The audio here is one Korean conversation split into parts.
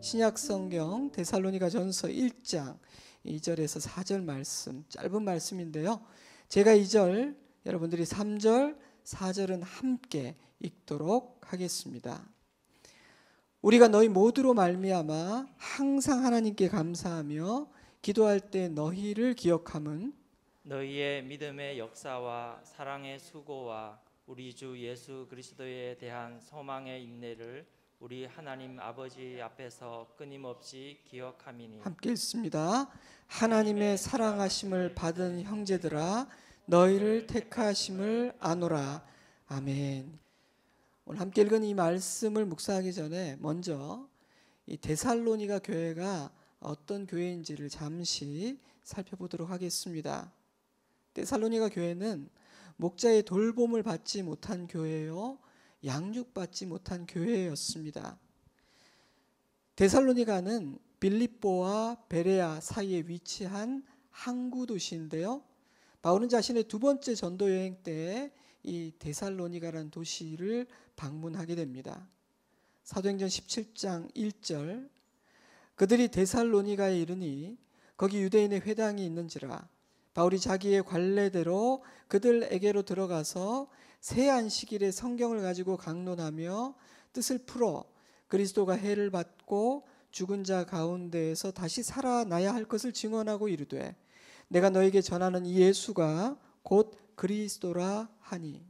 신약성경 데살로니가전서 1장 2절에서 4절 말씀, 짧은 말씀인데요. 제가 2절, 여러분들이 3절, 4절은 함께 읽도록 하겠습니다. 우리가 너희 모두로 말미암아 항상 하나님께 감사하며 기도할 때 너희를 기억함은 너희의 믿음의 역사와 사랑의 수고와 우리 주 예수 그리스도에 대한 소망의 인내를 우리 하나님 아버지 앞에서 끊임없이 기억함이니. 함께 읽습니다. 하나님의 사랑하심을 받은 형제들아 너희를 택하심을 아노라. 아멘. 오늘 함께 읽은 이 말씀을 묵상하기 전에 먼저 이 데살로니가 교회가 어떤 교회인지를 잠시 살펴보도록 하겠습니다. 데살로니가 교회는 목자의 돌봄을 받지 못한 교회요, 양육받지 못한 교회였습니다. 데살로니가는 빌립보와 베레아 사이에 위치한 항구 도시인데요. 바울은 자신의 두 번째 전도 여행 때 이 데살로니가라는 도시를 방문하게 됩니다. 사도행전 17장 1절, 그들이 데살로니가에 이르니 거기 유대인의 회당이 있는지라 바울이 자기의 관례대로 그들에게로 들어가서 새 안식일에 성경을 가지고 강론하며 뜻을 풀어 그리스도가 해를 받고 죽은 자 가운데에서 다시 살아나야 할 것을 증언하고 이르되 내가 너에게 전하는 이 예수가 곧 그리스도라 하니.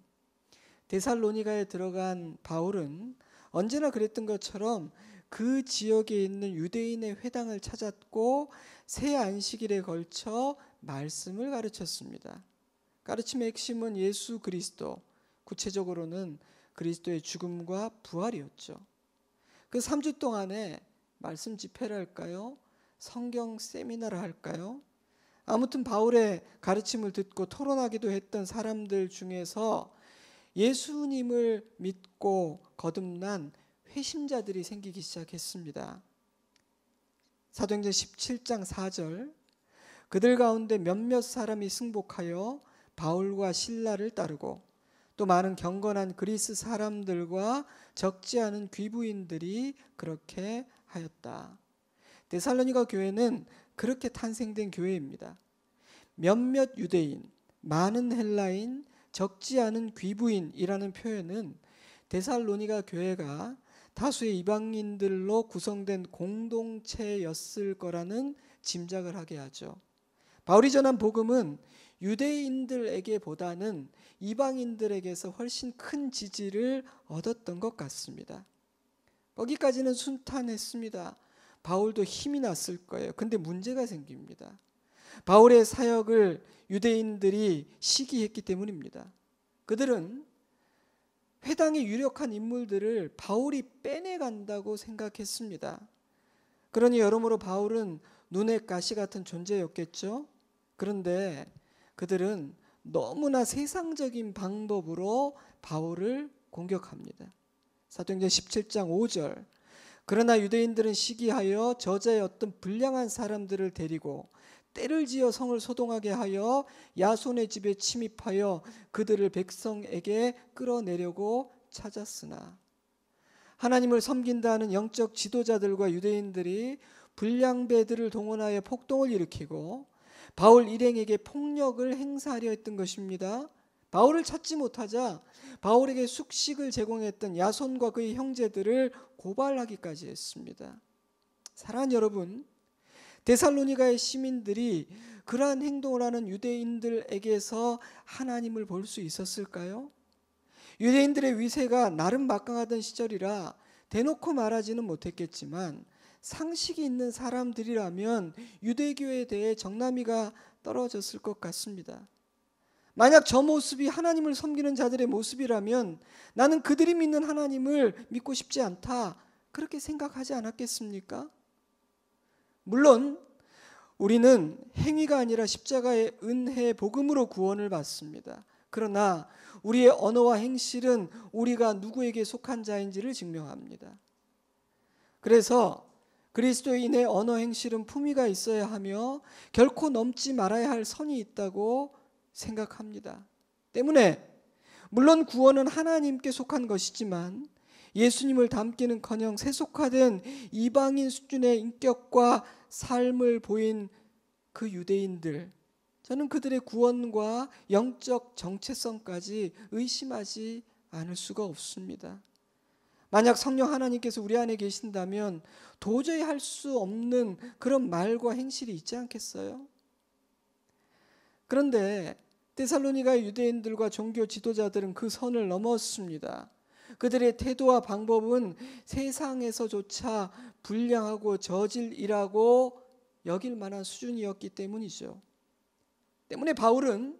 데살로니가에 들어간 바울은 언제나 그랬던 것처럼 그 지역에 있는 유대인의 회당을 찾았고 새 안식일에 걸쳐 말씀을 가르쳤습니다. 가르침의 핵심은 예수 그리스도, 구체적으로는 그리스도의 죽음과 부활이었죠. 그 3주 동안에 말씀 집회를 할까요? 성경 세미나를 할까요? 아무튼 바울의 가르침을 듣고 토론하기도 했던 사람들 중에서 예수님을 믿고 거듭난 회심자들이 생기기 시작했습니다. 사도행전 17장 4절, 그들 가운데 몇몇 사람이 승복하여 바울과 실라를 따르고 또 많은 경건한 그리스 사람들과 적지 않은 귀부인들이 그렇게 하였다. 데살로니가 교회는 그렇게 탄생된 교회입니다. 몇몇 유대인, 많은 헬라인, 적지 않은 귀부인이라는 표현은 데살로니가 교회가 다수의 이방인들로 구성된 공동체였을 거라는 짐작을 하게 하죠. 바울이 전한 복음은 유대인들에게보다는 이방인들에게서 훨씬 큰 지지를 얻었던 것 같습니다. 거기까지는 순탄했습니다. 바울도 힘이 났을 거예요. 근데 문제가 생깁니다. 바울의 사역을 유대인들이 시기했기 때문입니다. 그들은 회당의 유력한 인물들을 바울이 빼내간다고 생각했습니다. 그러니 여러모로 바울은 눈의 가시 같은 존재였겠죠. 그런데 그들은 너무나 세상적인 방법으로 바울을 공격합니다. 사도행전 17장 5절, 그러나 유대인들은 시기하여 저자의 어떤 불량한 사람들을 데리고 때를 지어 성을 소동하게 하여 야손의 집에 침입하여 그들을 백성에게 끌어내려고 찾았으나 하나님을 섬긴다는 영적 지도자들과 유대인들이 불량배들을 동원하여 폭동을 일으키고 바울 일행에게 폭력을 행사하려 했던 것입니다. 바울을 찾지 못하자 바울에게 숙식을 제공했던 야손과 그의 형제들을 고발하기까지 했습니다. 사랑하는 여러분, 데살로니가의 시민들이 그러한 행동을 하는 유대인들에게서 하나님을 볼 수 있었을까요? 유대인들의 위세가 나름 막강하던 시절이라 대놓고 말하지는 못했겠지만 상식이 있는 사람들이라면 유대교에 대해 정남이가 떨어졌을 것 같습니다. 만약 저 모습이 하나님을 섬기는 자들의 모습이라면 나는 그들이 믿는 하나님을 믿고 싶지 않다, 그렇게 생각하지 않았겠습니까? 물론 우리는 행위가 아니라 십자가의 은혜 복음으로 구원을 받습니다. 그러나 우리의 언어와 행실은 우리가 누구에게 속한 자인지를 증명합니다. 그래서 그리스도인의 언어 행실은 품위가 있어야 하며 결코 넘지 말아야 할 선이 있다고 생각합니다. 때문에 물론 구원은 하나님께 속한 것이지만 예수님을 닮기는커녕 세속화된 이방인 수준의 인격과 삶을 보인 그 유대인들, 저는 그들의 구원과 영적 정체성까지 의심하지 않을 수가 없습니다. 만약 성령 하나님께서 우리 안에 계신다면 도저히 할 수 없는 그런 말과 행실이 있지 않겠어요? 그런데 데살로니가 유대인들과 종교 지도자들은 그 선을 넘었습니다. 그들의 태도와 방법은 세상에서조차 불량하고 저질이라고 여길 만한 수준이었기 때문이죠. 때문에 바울은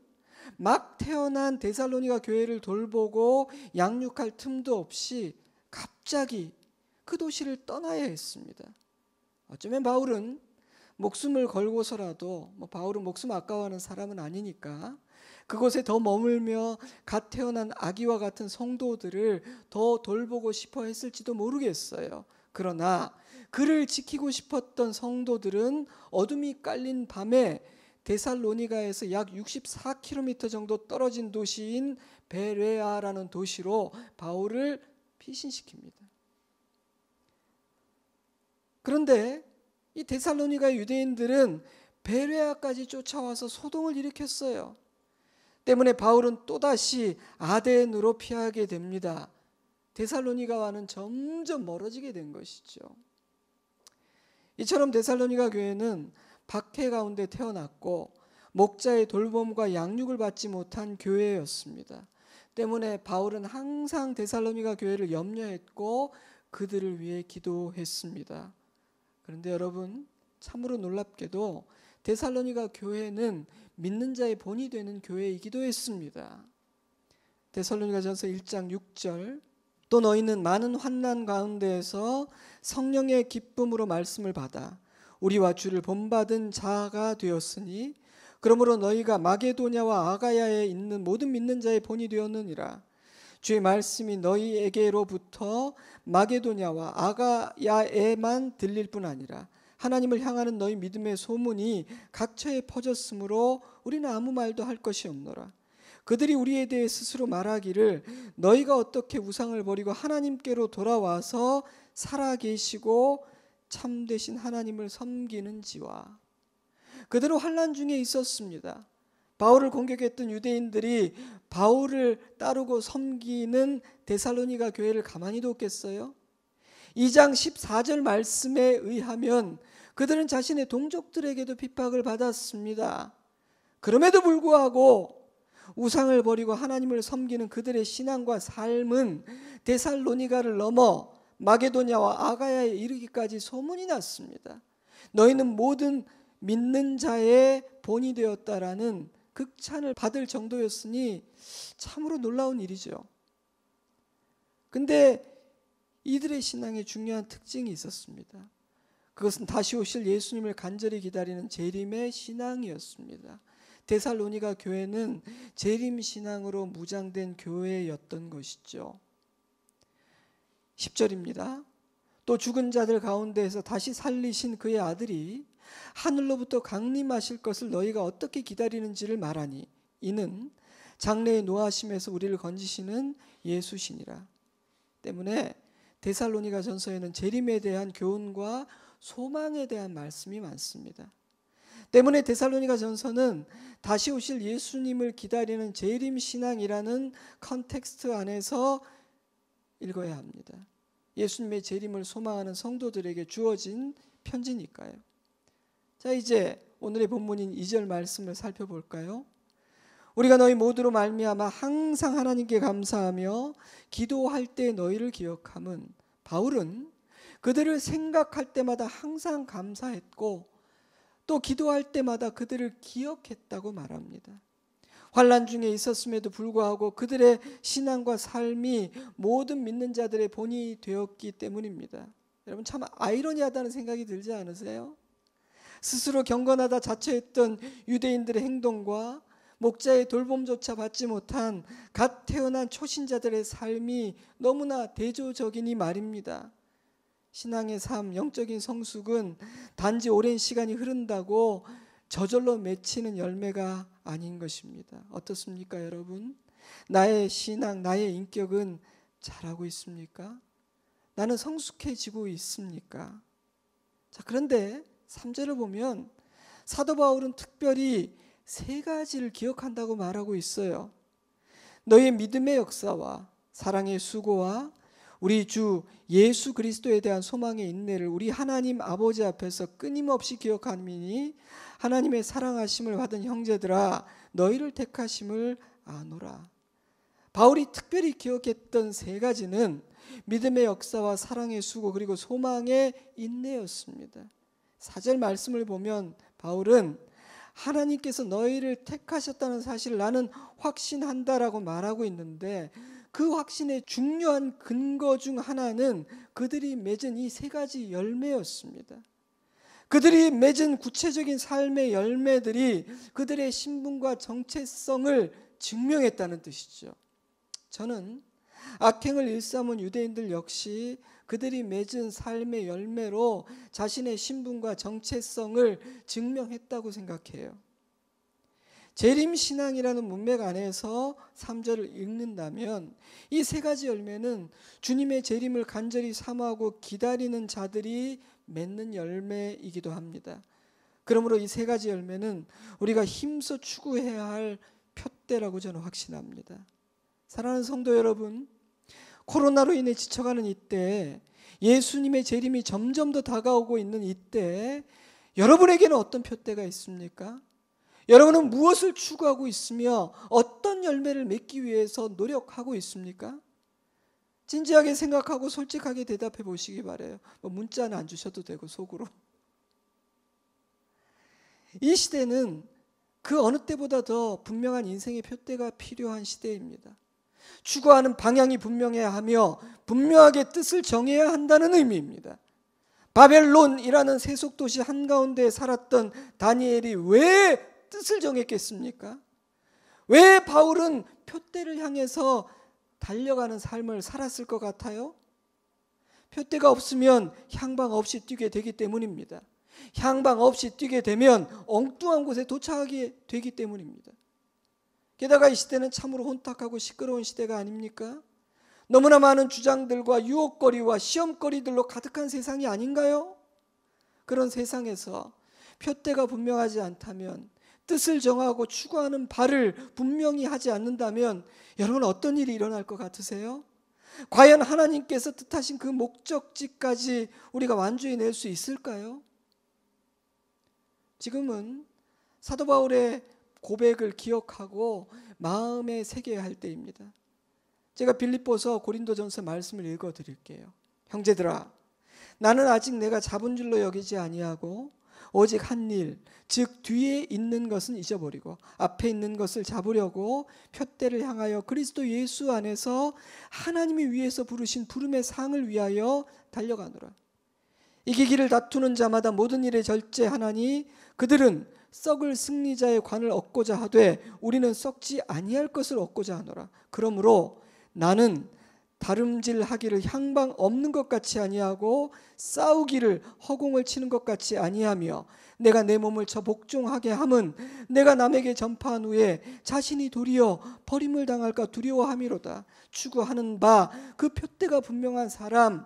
막 태어난 데살로니가 교회를 돌보고 양육할 틈도 없이 갑자기 그 도시를 떠나야 했습니다. 어쩌면 바울은 목숨을 걸고서라도, 바울은 목숨 아까워하는 사람은 아니니까 그곳에 더 머물며 갓 태어난 아기와 같은 성도들을 더 돌보고 싶어 했을지도 모르겠어요. 그러나 그를 지키고 싶었던 성도들은 어둠이 깔린 밤에 데살로니가에서 약 64km 정도 떨어진 도시인 베레아라는 도시로 바울을 피신시킵니다. 그런데 이 데살로니가 유대인들은 베레아까지 쫓아와서 소동을 일으켰어요. 때문에 바울은 또다시 아덴으로 피하게 됩니다. 데살로니가와는 점점 멀어지게 된 것이죠. 이처럼 데살로니가 교회는 박해 가운데 태어났고 목자의 돌봄과 양육을 받지 못한 교회였습니다. 때문에 바울은 항상 데살로니가 교회를 염려했고 그들을 위해 기도했습니다. 그런데 여러분, 참으로 놀랍게도 데살로니가 교회는 믿는 자의 본이 되는 교회이기도 했습니다. 데살로니가전서 1장 6절, 또 너희는 많은 환난 가운데에서 성령의 기쁨으로 말씀을 받아 우리와 주를 본받은 자가 되었으니 그러므로 너희가 마게도냐와 아가야에 있는 모든 믿는 자의 본이 되었느니라. 주의 말씀이 너희에게로부터 마게도냐와 아가야에만 들릴 뿐 아니라 하나님을 향하는 너희 믿음의 소문이 각처에 퍼졌으므로 우리는 아무 말도 할 것이 없노라. 그들이 우리에 대해 스스로 말하기를 너희가 어떻게 우상을 버리고 하나님께로 돌아와서 살아계시고 참되신 하나님을 섬기는지와. 그들은 환난 중에 있었습니다. 바울을 공격했던 유대인들이 바울을 따르고 섬기는 데살로니가 교회를 가만히 뒀겠어요? 2장 14절 말씀에 의하면 그들은 자신의 동족들에게도 핍박을 받았습니다. 그럼에도 불구하고 우상을 버리고 하나님을 섬기는 그들의 신앙과 삶은 데살로니가를 넘어 마게도냐와 아가야에 이르기까지 소문이 났습니다. 너희는 모든 믿는 자의 본이 되었다라는 극찬을 받을 정도였으니 참으로 놀라운 일이죠. 근데 이들의 신앙에 중요한 특징이 있었습니다. 그것은 다시 오실 예수님을 간절히 기다리는 재림의 신앙이었습니다. 데살로니가 교회는 재림 신앙으로 무장된 교회였던 것이죠. 10절입니다. 또 죽은 자들 가운데에서 다시 살리신 그의 아들이 하늘로부터 강림하실 것을 너희가 어떻게 기다리는지를 말하니 이는 장래의 노하심에서 우리를 건지시는 예수시니라. 때문에 데살로니가 전서에는 재림에 대한 교훈과 소망에 대한 말씀이 많습니다. 때문에 데살로니가 전서는 다시 오실 예수님을 기다리는 재림 신앙이라는 컨텍스트 안에서 읽어야 합니다. 예수님의 재림을 소망하는 성도들에게 주어진 편지니까요. 자, 이제 오늘의 본문인 2절 말씀을 살펴볼까요? 우리가 너희 모두로 말미암아 항상 하나님께 감사하며 기도할 때 너희를 기억함은, 바울은 그들을 생각할 때마다 항상 감사했고 또 기도할 때마다 그들을 기억했다고 말합니다. 환난 중에 있었음에도 불구하고 그들의 신앙과 삶이 모든 믿는 자들의 본이 되었기 때문입니다. 여러분, 참 아이러니하다는 생각이 들지 않으세요? 스스로 경건하다 자처했던 유대인들의 행동과 목자의 돌봄조차 받지 못한 갓 태어난 초신자들의 삶이 너무나 대조적이니 말입니다. 신앙의 삶, 영적인 성숙은 단지 오랜 시간이 흐른다고 저절로 맺히는 열매가 아닌 것입니다. 어떻습니까, 여러분? 나의 신앙, 나의 인격은 자라고 있습니까? 나는 성숙해지고 있습니까? 자, 그런데 3절을 보면 사도 바울은 특별히 세 가지를 기억한다고 말하고 있어요. 너의 믿음의 역사와 사랑의 수고와 우리 주 예수 그리스도에 대한 소망의 인내를 우리 하나님 아버지 앞에서 끊임없이 기억하니 하나님의 사랑하심을 받은 형제들아 너희를 택하심을 아노라. 바울이 특별히 기억했던 세 가지는 믿음의 역사와 사랑의 수고 그리고 소망의 인내였습니다. 4절 말씀을 보면 바울은 하나님께서 너희를 택하셨다는 사실을 나는 확신한다라고 말하고 있는데 그 확신의 중요한 근거 중 하나는 그들이 맺은 이 세 가지 열매였습니다. 그들이 맺은 구체적인 삶의 열매들이 그들의 신분과 정체성을 증명했다는 뜻이죠. 저는 악행을 일삼은 유대인들 역시 그들이 맺은 삶의 열매로 자신의 신분과 정체성을 증명했다고 생각해요. 재림신앙이라는 문맥 안에서 3절을 읽는다면 이 세 가지 열매는 주님의 재림을 간절히 사모하고 기다리는 자들이 맺는 열매이기도 합니다. 그러므로 이 세 가지 열매는 우리가 힘써 추구해야 할 표대라고 저는 확신합니다. 사랑하는 성도 여러분, 코로나로 인해 지쳐가는 이때, 예수님의 재림이 점점 더 다가오고 있는 이때 여러분에게는 어떤 표대가 있습니까? 여러분은 무엇을 추구하고 있으며 어떤 열매를 맺기 위해서 노력하고 있습니까? 진지하게 생각하고 솔직하게 대답해 보시기 바라요. 문자는 안 주셔도 되고 속으로. 이 시대는 그 어느 때보다 더 분명한 인생의 표대가 필요한 시대입니다. 추구하는 방향이 분명해야 하며 분명하게 뜻을 정해야 한다는 의미입니다. 바벨론이라는 세속도시 한가운데 살았던 다니엘이 왜 뜻을 정했겠습니까? 왜 바울은 표대를 향해서 달려가는 삶을 살았을 것 같아요? 표대가 없으면 향방 없이 뛰게 되기 때문입니다. 향방 없이 뛰게 되면 엉뚱한 곳에 도착하게 되기 때문입니다. 게다가 이 시대는 참으로 혼탁하고 시끄러운 시대가 아닙니까? 너무나 많은 주장들과 유혹거리와 시험거리들로 가득한 세상이 아닌가요? 그런 세상에서 표대가 분명하지 않다면, 뜻을 정하고 추구하는 바를 분명히 하지 않는다면 여러분 어떤 일이 일어날 것 같으세요? 과연 하나님께서 뜻하신 그 목적지까지 우리가 완주해 낼 수 있을까요? 지금은 사도 바울의 고백을 기억하고 마음에 새겨야 할 때입니다. 제가 빌립보서 고린도전서 말씀을 읽어드릴게요. 형제들아, 나는 아직 내가 잡은 줄로 여기지 아니하고 오직 한 일, 즉 뒤에 있는 것은 잊어버리고 앞에 있는 것을 잡으려고 표대를 향하여 그리스도 예수 안에서 하나님이 위에서 부르신 부름의 상을 위하여 달려가노라. 이기기를 다투는 자마다 모든 일에 절제하나니 그들은 썩을 승리자의 관을 얻고자 하되 우리는 썩지 아니할 것을 얻고자 하노라. 그러므로 나는 다름질하기를 향방 없는 것 같이 아니하고 싸우기를 허공을 치는 것 같이 아니하며 내가 내 몸을 저 복종하게 함은 내가 남에게 전파한 후에 자신이 도리어 버림을 당할까 두려워함이로다. 추구하는 바 그 표대가 분명한 사람,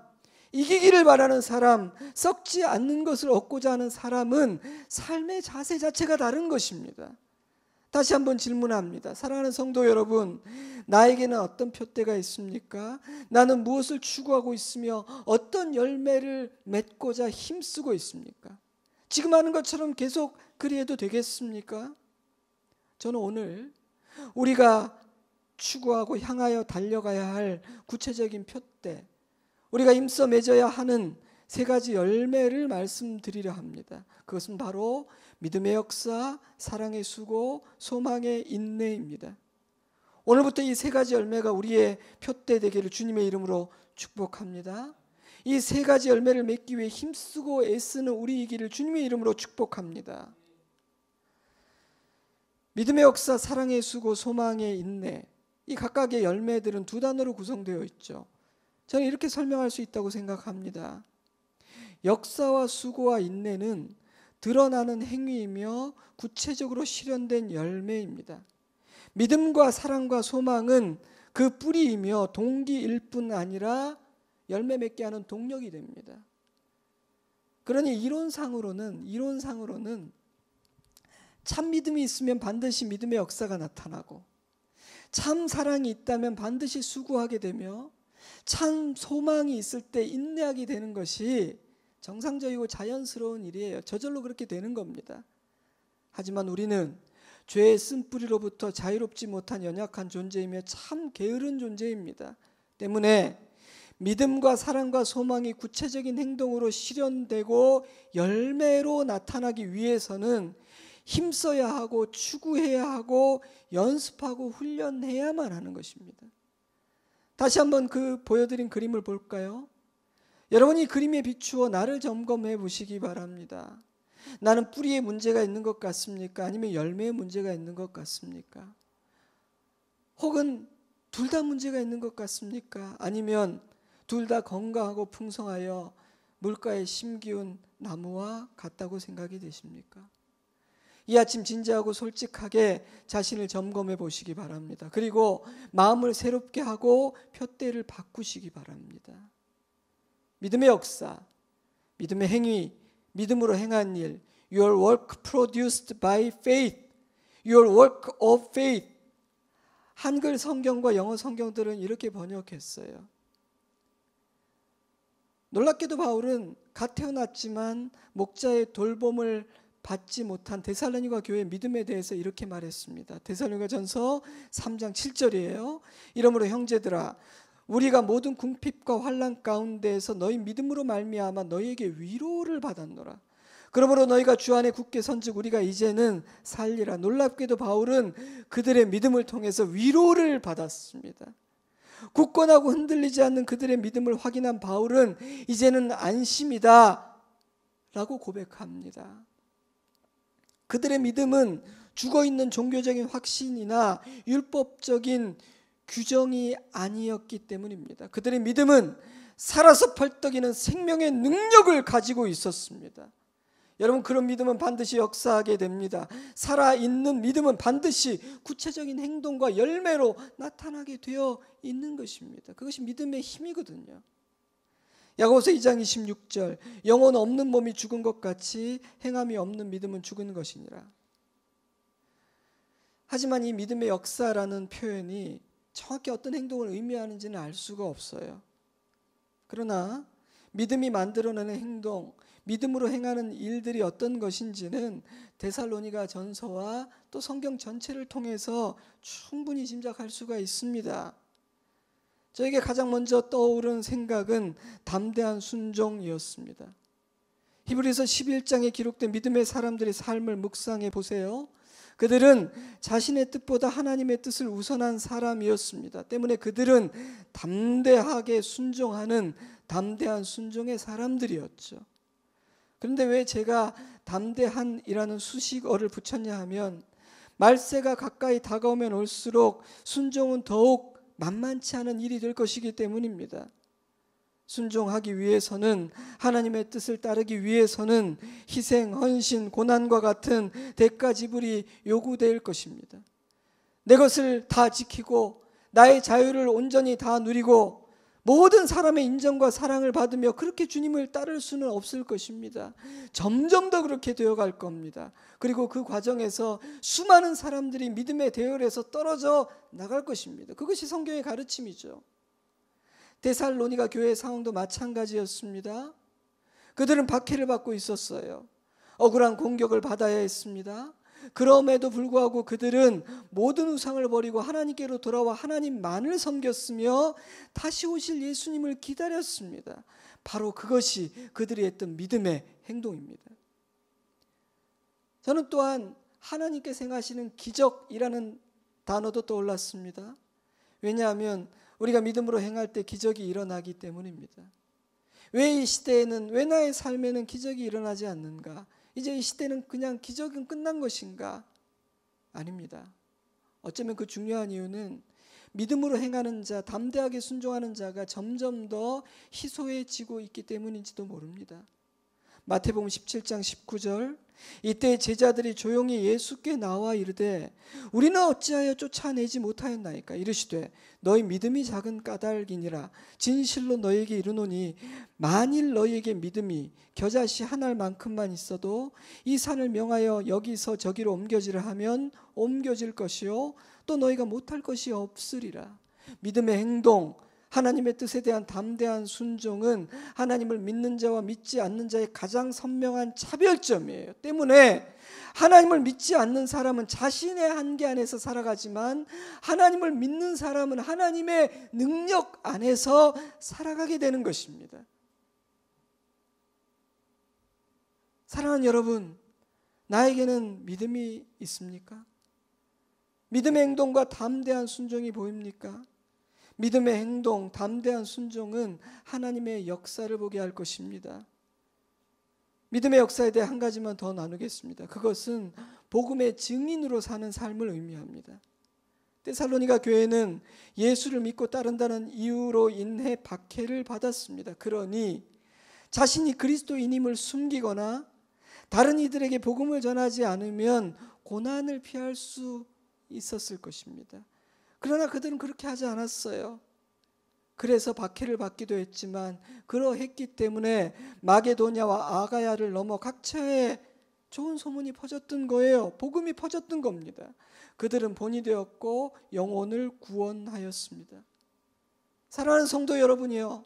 이기기를 바라는 사람, 썩지 않는 것을 얻고자 하는 사람은 삶의 자세 자체가 다른 것입니다. 다시 한번 질문합니다. 사랑하는 성도 여러분, 나에게는 어떤 표대가 있습니까? 나는 무엇을 추구하고 있으며 어떤 열매를 맺고자 힘쓰고 있습니까? 지금 하는 것처럼 계속 그리해도 되겠습니까? 저는 오늘 우리가 추구하고 향하여 달려가야 할 구체적인 표대, 우리가 힘써 맺어야 하는 세 가지 열매를 말씀드리려 합니다. 그것은 바로 믿음의 역사, 사랑의 수고, 소망의 인내입니다. 오늘부터 이 세 가지 열매가 우리의 표대 되기를 주님의 이름으로 축복합니다. 이 세 가지 열매를 맺기 위해 힘쓰고 애쓰는 우리이기를 주님의 이름으로 축복합니다. 믿음의 역사, 사랑의 수고, 소망의 인내, 이 각각의 열매들은 두 단어로 구성되어 있죠. 저는 이렇게 설명할 수 있다고 생각합니다. 역사와 수고와 인내는 드러나는 행위이며 구체적으로 실현된 열매입니다. 믿음과 사랑과 소망은 그 뿌리이며 동기일 뿐 아니라 열매 맺게 하는 동력이 됩니다. 그러니 이론상으로는 참 믿음이 있으면 반드시 믿음의 역사가 나타나고, 참 사랑이 있다면 반드시 수고하게 되며, 참 소망이 있을 때 인내하게 되는 것이 정상적이고 자연스러운 일이에요. 저절로 그렇게 되는 겁니다. 하지만 우리는 죄의 쓴뿌리로부터 자유롭지 못한 연약한 존재이며 참 게으른 존재입니다. 때문에 믿음과 사랑과 소망이 구체적인 행동으로 실현되고 열매로 나타나기 위해서는 힘써야 하고 추구해야 하고 연습하고 훈련해야만 하는 것입니다. 다시 한번 그 보여드린 그림을 볼까요? 여러분이 그림에 비추어 나를 점검해 보시기 바랍니다. 나는 뿌리에 문제가 있는 것 같습니까? 아니면 열매에 문제가 있는 것 같습니까? 혹은 둘 다 문제가 있는 것 같습니까? 아니면 둘 다 건강하고 풍성하여 물가에 심기운 나무와 같다고 생각이 되십니까? 이 아침 진지하고 솔직하게 자신을 점검해 보시기 바랍니다. 그리고 마음을 새롭게 하고 푯대를 바꾸시기 바랍니다. 믿음의 역사, 믿음의 행위, 믿음으로 행한 일, Your work produced by faith, Your work of faith. 한글 성경과 영어 성경들은 이렇게 번역했어요. 놀랍게도 바울은 갓 태어났지만 목자의 돌봄을 받지 못한 데살로니가 교회의 믿음에 대해서 이렇게 말했습니다. 데살로니가전서 3장 7절이에요. 이러므로 형제들아, 우리가 모든 궁핍과 환난 가운데에서 너희 믿음으로 말미암아 너희에게 위로를 받았노라. 그러므로 너희가 주 안에 굳게 선즉 우리가 이제는 살리라. 놀랍게도 바울은 그들의 믿음을 통해서 위로를 받았습니다. 굳건하고 흔들리지 않는 그들의 믿음을 확인한 바울은 이제는 안심이다 라고 고백합니다. 그들의 믿음은 죽어있는 종교적인 확신이나 율법적인 규정이 아니었기 때문입니다. 그들의 믿음은 살아서 펄떡이는 생명의 능력을 가지고 있었습니다. 여러분, 그런 믿음은 반드시 역사하게 됩니다. 살아있는 믿음은 반드시 구체적인 행동과 열매로 나타나게 되어 있는 것입니다. 그것이 믿음의 힘이거든요. 야고보서 2장 26절, 영혼 없는 몸이 죽은 것 같이 행함이 없는 믿음은 죽은 것이니라. 하지만 이 믿음의 역사라는 표현이 정확히 어떤 행동을 의미하는지는 알 수가 없어요. 그러나 믿음이 만들어내는 행동, 믿음으로 행하는 일들이 어떤 것인지는 데살로니가 전서와 또 성경 전체를 통해서 충분히 짐작할 수가 있습니다. 저에게 가장 먼저 떠오른 생각은 담대한 순종이었습니다. 히브리서 11장에 기록된 믿음의 사람들의 삶을 묵상해 보세요. 그들은 자신의 뜻보다 하나님의 뜻을 우선한 사람이었습니다. 때문에 그들은 담대하게 순종하는 담대한 순종의 사람들이었죠. 그런데 왜 제가 담대한이라는 수식어를 붙였냐 하면, 말세가 가까이 다가오면 올수록 순종은 더욱 만만치 않은 일이 될 것이기 때문입니다. 순종하기 위해서는, 하나님의 뜻을 따르기 위해서는 희생, 헌신, 고난과 같은 대가 지불이 요구될 것입니다. 내 것을 다 지키고 나의 자유를 온전히 다 누리고 모든 사람의 인정과 사랑을 받으며 그렇게 주님을 따를 수는 없을 것입니다. 점점 더 그렇게 되어갈 겁니다. 그리고 그 과정에서 수많은 사람들이 믿음의 대열에서 떨어져 나갈 것입니다. 그것이 성경의 가르침이죠. 데살로니가 교회의 상황도 마찬가지였습니다. 그들은 박해를 받고 있었어요. 억울한 공격을 받아야 했습니다. 그럼에도 불구하고 그들은 모든 우상을 버리고 하나님께로 돌아와 하나님만을 섬겼으며 다시 오실 예수님을 기다렸습니다. 바로 그것이 그들이 했던 믿음의 행동입니다. 저는 또한 하나님께서 행하시는 기적이라는 단어도 떠올랐습니다. 왜냐하면 우리가 믿음으로 행할 때 기적이 일어나기 때문입니다. 왜 이 시대에는, 왜 나의 삶에는 기적이 일어나지 않는가? 이제 이 시대는 그냥 기적은 끝난 것인가? 아닙니다. 어쩌면 그 중요한 이유는 믿음으로 행하는 자, 담대하게 순종하는 자가 점점 더 희소해지고 있기 때문인지도 모릅니다. 마태복음 17장 19절, 이때 제자들이 조용히 예수께 나와 이르되 우리는 어찌하여 쫓아내지 못하였나이까. 이르시되 너희 믿음이 작은 까닭이니라. 진실로 너희에게 이르노니 만일 너희에게 믿음이 겨자씨 한 알만큼만 있어도 이 산을 명하여 여기서 저기로 옮겨지라 하면 옮겨질 것이요 또 너희가 못할 것이 없으리라. 믿음의 행동, 하나님의 뜻에 대한 담대한 순종은 하나님을 믿는 자와 믿지 않는 자의 가장 선명한 차별점이에요. 때문에 하나님을 믿지 않는 사람은 자신의 한계 안에서 살아가지만 하나님을 믿는 사람은 하나님의 능력 안에서 살아가게 되는 것입니다. 사랑하는 여러분, 나에게는 믿음이 있습니까? 믿음의 행동과 담대한 순종이 보입니까? 믿음의 행동, 담대한 순종은 하나님의 역사를 보게 할 것입니다. 믿음의 역사에 대해 한 가지만 더 나누겠습니다. 그것은 복음의 증인으로 사는 삶을 의미합니다. 데살로니가 교회는 예수를 믿고 따른다는 이유로 인해 박해를 받았습니다. 그러니 자신이 그리스도인임을 숨기거나 다른 이들에게 복음을 전하지 않으면 고난을 피할 수 있었을 것입니다. 그러나 그들은 그렇게 하지 않았어요. 그래서 박해를 받기도 했지만 그러했기 때문에 마게도냐와 아가야를 넘어 각처에 좋은 소문이 퍼졌던 거예요. 복음이 퍼졌던 겁니다. 그들은 본이 되었고 영혼을 구원하였습니다. 사랑하는 성도 여러분이요,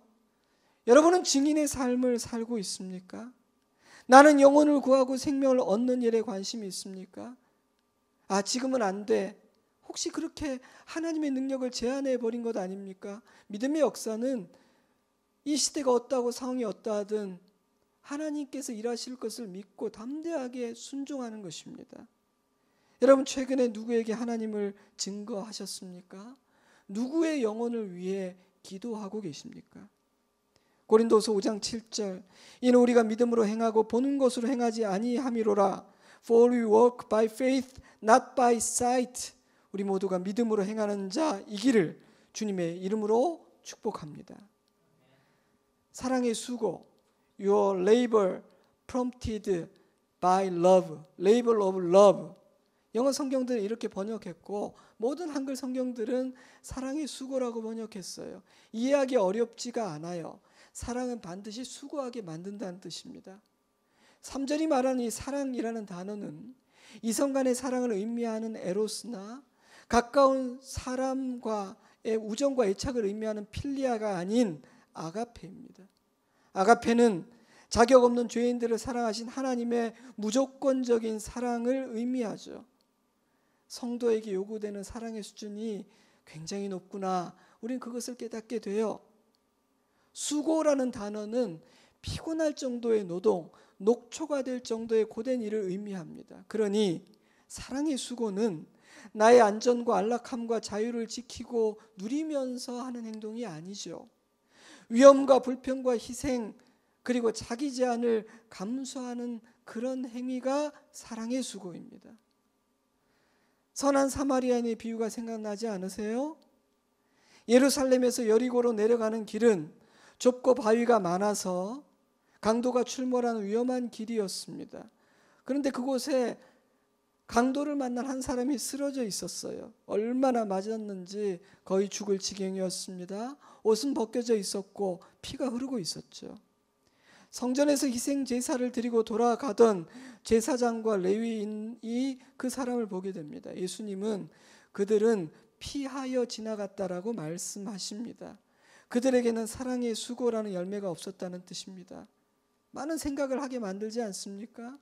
여러분은 증인의 삶을 살고 있습니까? 나는 영혼을 구하고 생명을 얻는 일에 관심이 있습니까? 지금은 안 돼. 혹시 그렇게 하나님의 능력을 제한해 버린 것 아닙니까? 믿음의 역사는 이 시대가 어떠하고 상황이 어떠하든 하나님께서 일하실 것을 믿고 담대하게 순종하는 것입니다. 여러분, 최근에 누구에게 하나님을 증거하셨습니까? 누구의 영혼을 위해 기도하고 계십니까? 고린도서 5장 7절, 이는 우리가 믿음으로 행하고 보는 것으로 행하지 아니함이로라. For we walk by faith, not by sight. 우리 모두가 믿음으로 행하는 자이기를 주님의 이름으로 축복합니다. 사랑의 수고, your labor prompted by love, labor of love. 영어 성경들은 이렇게 번역했고 모든 한글 성경들은 사랑의 수고라고 번역했어요. 이해하기 어렵지가 않아요. 사랑은 반드시 수고하게 만든다는 뜻입니다. 3절이 말하는 이 사랑이라는 단어는 이성 간의 사랑을 의미하는 에로스나 가까운 사람과의 우정과 애착을 의미하는 필리아가 아닌 아가페입니다. 아가페는 자격 없는 죄인들을 사랑하신 하나님의 무조건적인 사랑을 의미하죠. 성도에게 요구되는 사랑의 수준이 굉장히 높구나. 우린 그것을 깨닫게 돼요. 수고라는 단어는 피곤할 정도의 노동, 녹초가 될 정도의 고된 일을 의미합니다. 그러니 사랑의 수고는 나의 안전과 안락함과 자유를 지키고 누리면서 하는 행동이 아니죠. 위험과 불평과 희생 그리고 자기 제한을 감수하는 그런 행위가 사랑의 수고입니다. 선한 사마리아인의 비유가 생각나지 않으세요? 예루살렘에서 여리고로 내려가는 길은 좁고 바위가 많아서 강도가 출몰하는 위험한 길이었습니다. 그런데 그곳에 강도를 만난 한 사람이 쓰러져 있었어요. 얼마나 맞았는지 거의 죽을 지경이었습니다. 옷은 벗겨져 있었고 피가 흐르고 있었죠. 성전에서 희생 제사를 드리고 돌아가던 제사장과 레위인이 그 사람을 보게 됩니다. 예수님은 그들은 피하여 지나갔다라고 말씀하십니다. 그들에게는 사랑의 수고라는 열매가 없었다는 뜻입니다. 많은 생각을 하게 만들지 않습니까?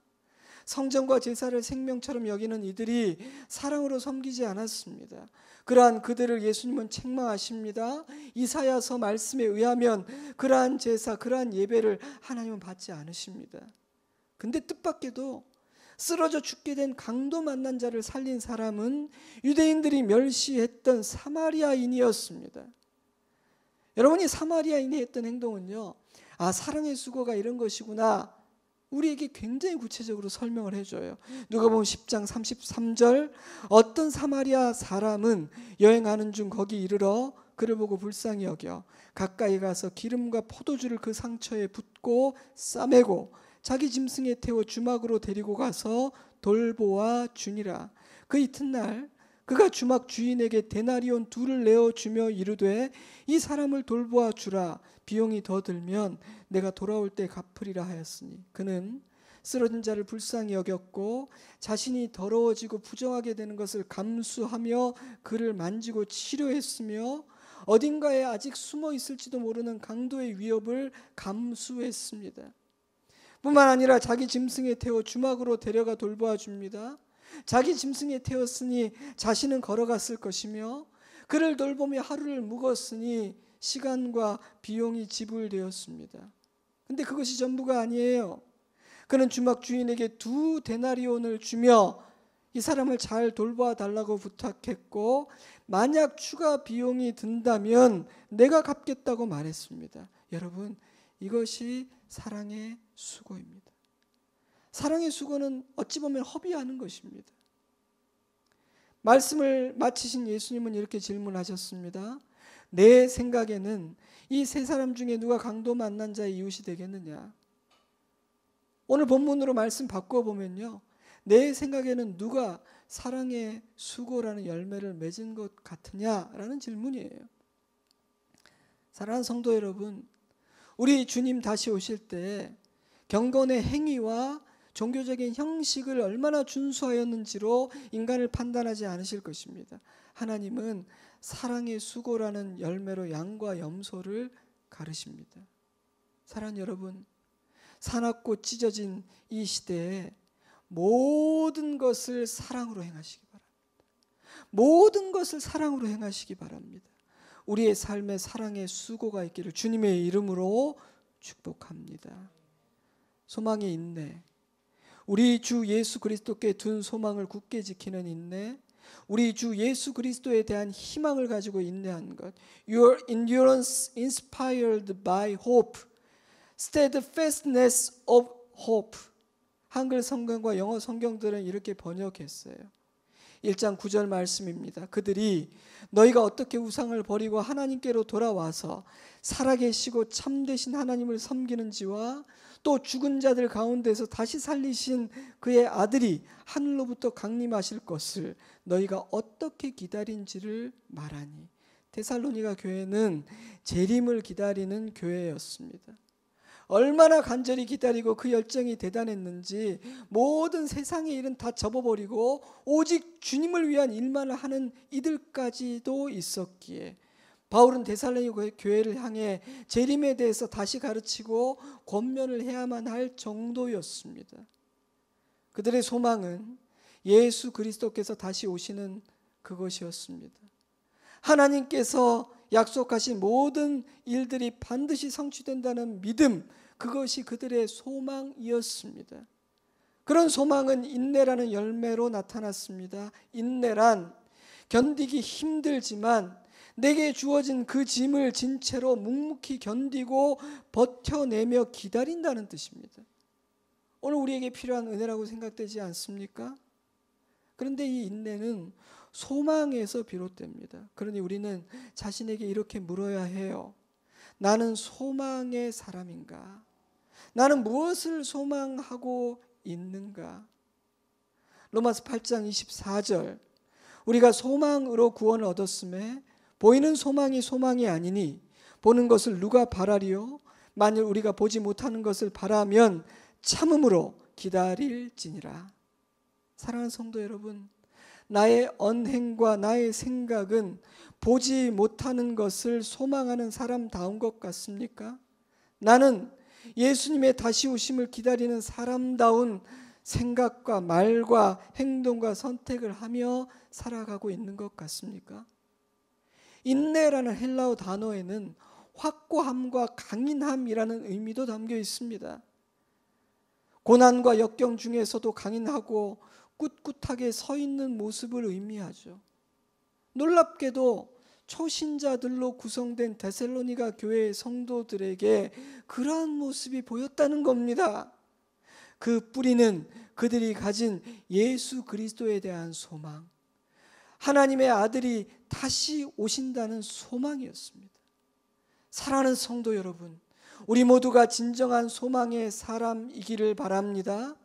성전과 제사를 생명처럼 여기는 이들이 사랑으로 섬기지 않았습니다. 그러한 그들을 예수님은 책망하십니다. 이사야서 말씀에 의하면 그러한 제사, 그러한 예배를 하나님은 받지 않으십니다. 근데 뜻밖에도 쓰러져 죽게 된 강도 만난 자를 살린 사람은 유대인들이 멸시했던 사마리아인이었습니다. 여러분이 사마리아인이 했던 행동은요, 사랑의 수고가 이런 것이구나, 우리에게 굉장히 구체적으로 설명을 해줘요. 누가복음 10장 33절, 어떤 사마리아 사람은 여행하는 중 거기 이르러 그를 보고 불쌍히 여겨 가까이 가서 기름과 포도주를 그 상처에 붓고 싸매고 자기 짐승에 태워 주막으로 데리고 가서 돌보아 주니라. 그 이튿날 그가 주막 주인에게 데나리온 2를 내어 주며 이르되 이 사람을 돌보아 주라. 비용이 더 들면 내가 돌아올 때 갚으리라 하였으니 그는 쓰러진 자를 불쌍히 여겼고 자신이 더러워지고 부정하게 되는 것을 감수하며 그를 만지고 치료했으며 어딘가에 아직 숨어 있을지도 모르는 강도의 위협을 감수했습니다. 뿐만 아니라 자기 짐승에 태워 주막으로 데려가 돌보아 줍니다. 자기 짐승에 태웠으니 자신은 걸어갔을 것이며 그를 돌보며 하루를 묵었으니 시간과 비용이 지불되었습니다. 근데 그것이 전부가 아니에요. 그는 주막 주인에게 2 데나리온을 주며 이 사람을 잘 돌보아 달라고 부탁했고 만약 추가 비용이 든다면 내가 갚겠다고 말했습니다. 여러분, 이것이 사랑의 수고입니다. 사랑의 수고는 어찌 보면 허비하는 것입니다. 말씀을 마치신 예수님은 이렇게 질문하셨습니다. 내 생각에는 이 3사람 중에 누가 강도 만난 자의 이웃이 되겠느냐? 오늘 본문으로 말씀 바꿔보면요, 내 생각에는 누가 사랑의 수고라는 열매를 맺은 것 같으냐라는 질문이에요. 사랑하는 성도 여러분, 우리 주님 다시 오실 때 경건의 행위와 종교적인 형식을 얼마나 준수하였는지로 인간을 판단하지 않으실 것입니다. 하나님은 사랑의 수고라는 열매로 양과 염소를 가르십니다. 사랑하는 여러분, 사납고 찢어진 이 시대에 모든 것을 사랑으로 행하시기 바랍니다. 모든 것을 사랑으로 행하시기 바랍니다. 우리의 삶에 사랑의 수고가 있기를 주님의 이름으로 축복합니다. 소망의 인내, 우리 주 예수 그리스도께 둔 소망을 굳게 지키는 인내, 우리 주 예수 그리스도에 대한 희망을 가지고 인내하는 것. Your endurance inspired by hope, steadfastness of hope. 한글 성경과 영어 성경들은 이렇게 번역했어요. 1장 9절 말씀입니다. 그들이 너희가 어떻게 우상을 버리고 하나님께로 돌아와서 살아계시고 참되신 하나님을 섬기는지와 또 죽은 자들 가운데서 다시 살리신 그의 아들이 하늘로부터 강림하실 것을 너희가 어떻게 기다린지를 말하니. 데살로니가 교회는 재림을 기다리는 교회였습니다. 얼마나 간절히 기다리고 그 열정이 대단했는지 모든 세상의 일은 다 접어버리고 오직 주님을 위한 일만을 하는 이들까지도 있었기에 바울은 데살로니가 교회를 향해 재림에 대해서 다시 가르치고 권면을 해야만 할 정도였습니다. 그들의 소망은 예수 그리스도께서 다시 오시는 그것이었습니다. 하나님께서 약속하신 모든 일들이 반드시 성취된다는 믿음, 그것이 그들의 소망이었습니다. 그런 소망은 인내라는 열매로 나타났습니다. 인내란 견디기 힘들지만 내게 주어진 그 짐을 진 채로 묵묵히 견디고 버텨내며 기다린다는 뜻입니다. 오늘 우리에게 필요한 은혜라고 생각되지 않습니까? 그런데 이 인내는 소망에서 비롯됩니다. 그러니 우리는 자신에게 이렇게 물어야 해요. 나는 소망의 사람인가? 나는 무엇을 소망하고 있는가? 로마서 8장 24절, 우리가 소망으로 구원을 얻었음에 보이는 소망이 소망이 아니니 보는 것을 누가 바라리요? 만일 우리가 보지 못하는 것을 바라면 참음으로 기다릴지니라. 사랑하는 성도 여러분, 나의 언행과 나의 생각은 보지 못하는 것을 소망하는 사람다운 것 같습니까? 나는 예수님의 다시 오심을 기다리는 사람다운 생각과 말과 행동과 선택을 하며 살아가고 있는 것 같습니까? 인내라는 헬라어 단어에는 확고함과 강인함이라는 의미도 담겨 있습니다. 고난과 역경 중에서도 강인하고 꿋꿋하게 서 있는 모습을 의미하죠. 놀랍게도 초신자들로 구성된 데살로니가 교회의 성도들에게 그러한 모습이 보였다는 겁니다. 그 뿌리는 그들이 가진 예수 그리스도에 대한 소망, 하나님의 아들이 다시 오신다는 소망이었습니다. 사랑하는 성도 여러분, 우리 모두가 진정한 소망의 사람이기를 바랍니다.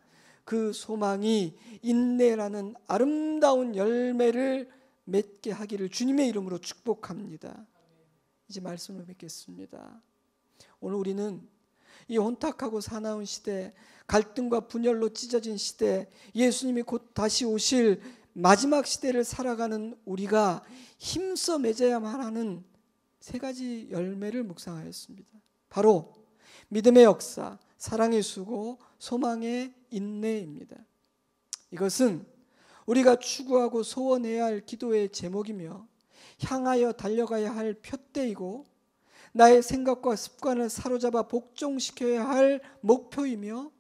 그 소망이 인내라는 아름다운 열매를 맺게 하기를 주님의 이름으로 축복합니다. 이제 말씀을 맺겠습니다. 오늘 우리는 이 혼탁하고 사나운 시대, 갈등과 분열로 찢어진 시대, 예수님이 곧 다시 오실 마지막 시대를 살아가는 우리가 힘써 맺어야만 하는 세 가지 열매를 묵상하였습니다. 바로 믿음의 역사, 사랑의 수고, 소망의 인내입니다. 이것은 우리가 추구하고 소원해야 할 기도의 제목이며 향하여 달려가야 할 표대이고 나의 생각과 습관을 사로잡아 복종시켜야 할 목표이며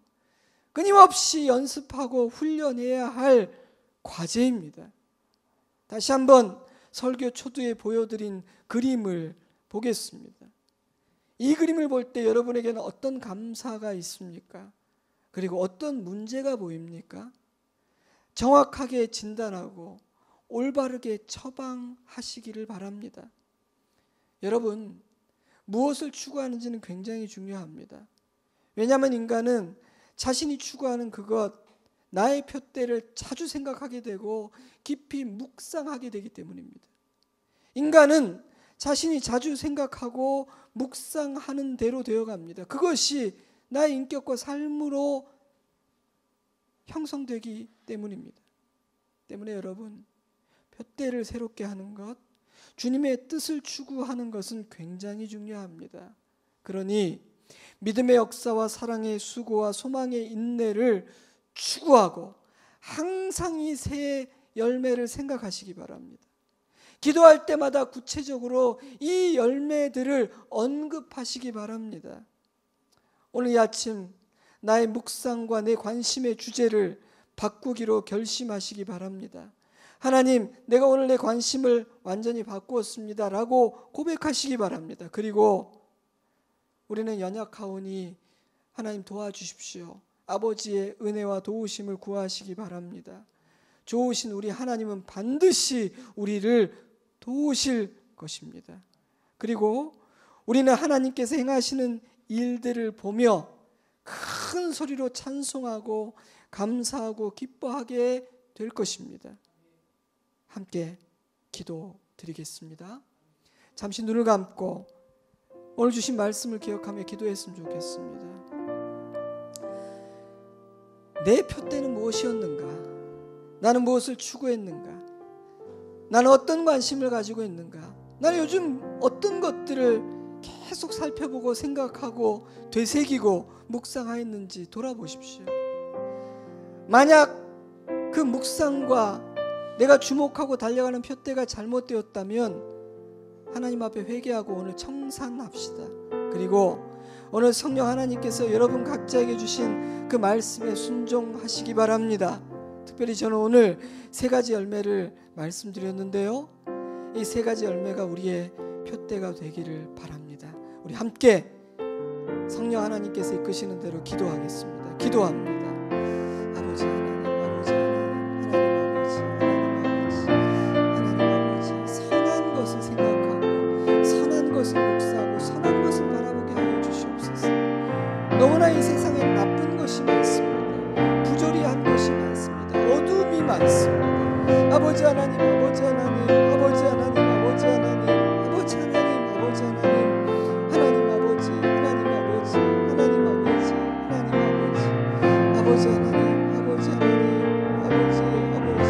끊임없이 연습하고 훈련해야 할 과제입니다. 다시 한번 설교 초두에 보여드린 그림을 보겠습니다. 이 그림을 볼 때 여러분에게는 어떤 감사가 있습니까? 그리고 어떤 문제가 보입니까? 정확하게 진단하고 올바르게 처방하시기를 바랍니다. 여러분, 무엇을 추구하는지는 굉장히 중요합니다. 왜냐하면 인간은 자신이 추구하는 그것, 나의 표대를 자주 생각하게 되고 깊이 묵상하게 되기 때문입니다. 인간은 자신이 자주 생각하고 묵상하는 대로 되어갑니다. 그것이 나의 인격과 삶으로 형성되기 때문입니다. 때문에 여러분, 표대를 새롭게 하는 것, 주님의 뜻을 추구하는 것은 굉장히 중요합니다. 그러니 믿음의 역사와 사랑의 수고와 소망의 인내를 추구하고 항상 이 세 열매를 생각하시기 바랍니다. 기도할 때마다 구체적으로 이 열매들을 언급하시기 바랍니다. 오늘 이 아침 나의 묵상과 내 관심의 주제를 바꾸기로 결심하시기 바랍니다. 하나님, 내가 오늘 내 관심을 완전히 바꾸었습니다 라고 고백하시기 바랍니다. 그리고 우리는 연약하오니 하나님 도와주십시오. 아버지의 은혜와 도우심을 구하시기 바랍니다. 좋으신 우리 하나님은 반드시 우리를 도우실 것입니다. 그리고 우리는 하나님께서 행하시는 일들을 보며 큰 소리로 찬송하고 감사하고 기뻐하게 될 것입니다. 함께 기도드리겠습니다. 잠시 눈을 감고 오늘 주신 말씀을 기억하며 기도했으면 좋겠습니다. 내 표대는 무엇이었는가? 나는 무엇을 추구했는가? 나는 어떤 관심을 가지고 있는가? 나는 요즘 어떤 것들을 계속 살펴보고 생각하고 되새기고 묵상하였는지 돌아보십시오. 만약 그 묵상과 내가 주목하고 달려가는 표대가 잘못되었다면 하나님 앞에 회개하고 오늘 청산합시다. 그리고 오늘 성령 하나님께서 여러분 각자에게 주신 그 말씀에 순종하시기 바랍니다. 특별히 저는 오늘 세 가지 열매를 말씀드렸는데요, 이 세 가지 열매가 우리의 표대가 되기를 바랍니다. 우리 함께 성령 하나님께서 이끄시는 대로 기도하겠습니다. 기도합니다. 아버지 하나님, 아버지 하나님, 하나님 아버지, 선한 것을 생각하고 선한 것을 묵상하고 선한 것을 바라보게 하여 주시옵소서. 너무나 이 세상에 나쁜 것이 많습니다. 부조리한 것이 많습니다. 어둠이 많습니다. 아버지 하나님, 아버지 하나님, 아버지 하나님, 아버지 하나님, 아버지 하나님, 아버지 하나님, 하나님 아버지, 하나님 아버지, 하나님 아버지, 하나님 아버지, 아버지 하나님, 아버지 하나님, 아버지, 아버지, 아버지 하나님, 아버지 하나님, 아버지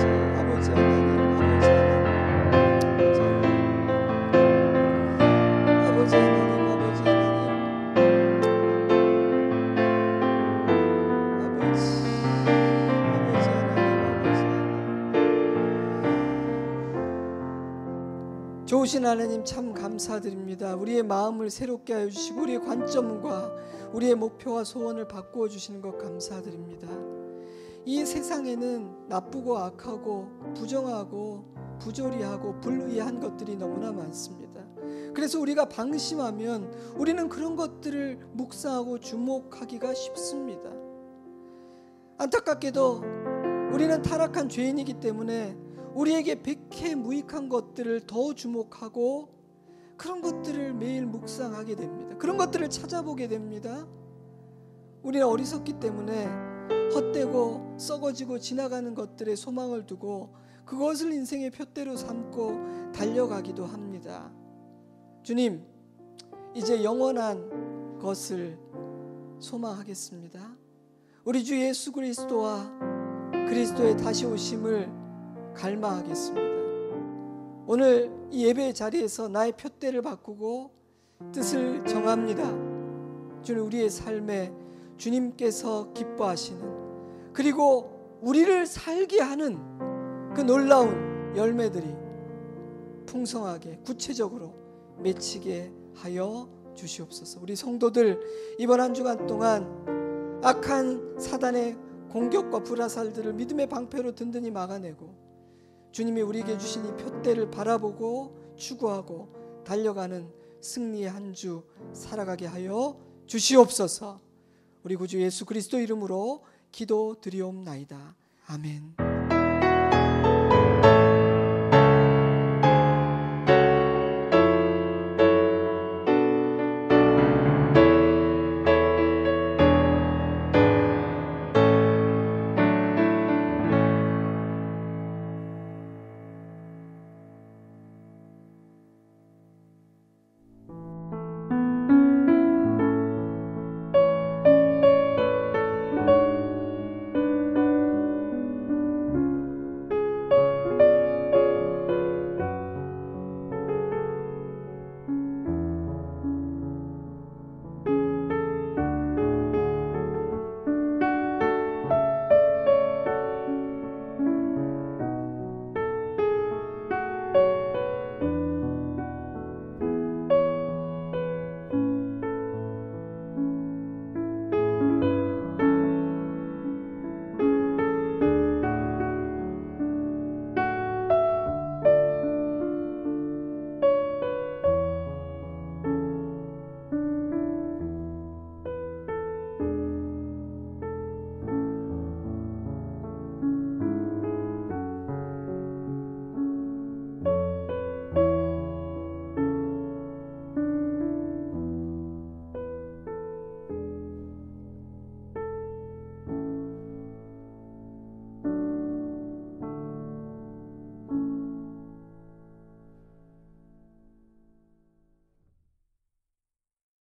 하나님, 아버지 하나님, 좋으신 하나님 참 감사드립니다. 우리의 마음을 새롭게 하여 주시고 우리의 관점과 우리의 목표와 소원을 바꾸어 주시는 것 감사드립니다. 이 세상에는 나쁘고 악하고 부정하고 부조리하고 불의한 것들이 너무나 많습니다. 그래서 우리가 방심하면 우리는 그런 것들을 묵상하고 주목하기가 쉽습니다. 안타깝게도 우리는 타락한 죄인이기 때문에 우리에게 백해 무익한 것들을 더 주목하고 그런 것들을 매일 묵상하게 됩니다. 그런 것들을 찾아보게 됩니다. 우리는 어리석기 때문에 헛되고 썩어지고 지나가는 것들에 소망을 두고 그것을 인생의 푯대로 삼고 달려가기도 합니다. 주님, 이제 영원한 것을 소망하겠습니다. 우리 주 예수 그리스도와 그리스도의 다시 오심을 갈망하겠습니다. 오늘 이 예배의 자리에서 나의 푯대를 바꾸고 뜻을 정합니다. 주님, 우리의 삶에 주님께서 기뻐하시는, 그리고 우리를 살게 하는 그 놀라운 열매들이 풍성하게 구체적으로 맺히게 하여 주시옵소서. 우리 성도들 이번 한 주간 동안 악한 사단의 공격과 불화살들을 믿음의 방패로 든든히 막아내고 주님이 우리에게 주신 이 푯대를 바라보고 추구하고 달려가는 승리의 한 주 살아가게 하여 주시옵소서. 우리 구주 예수 그리스도 이름으로 기도드리옵나이다. 아멘.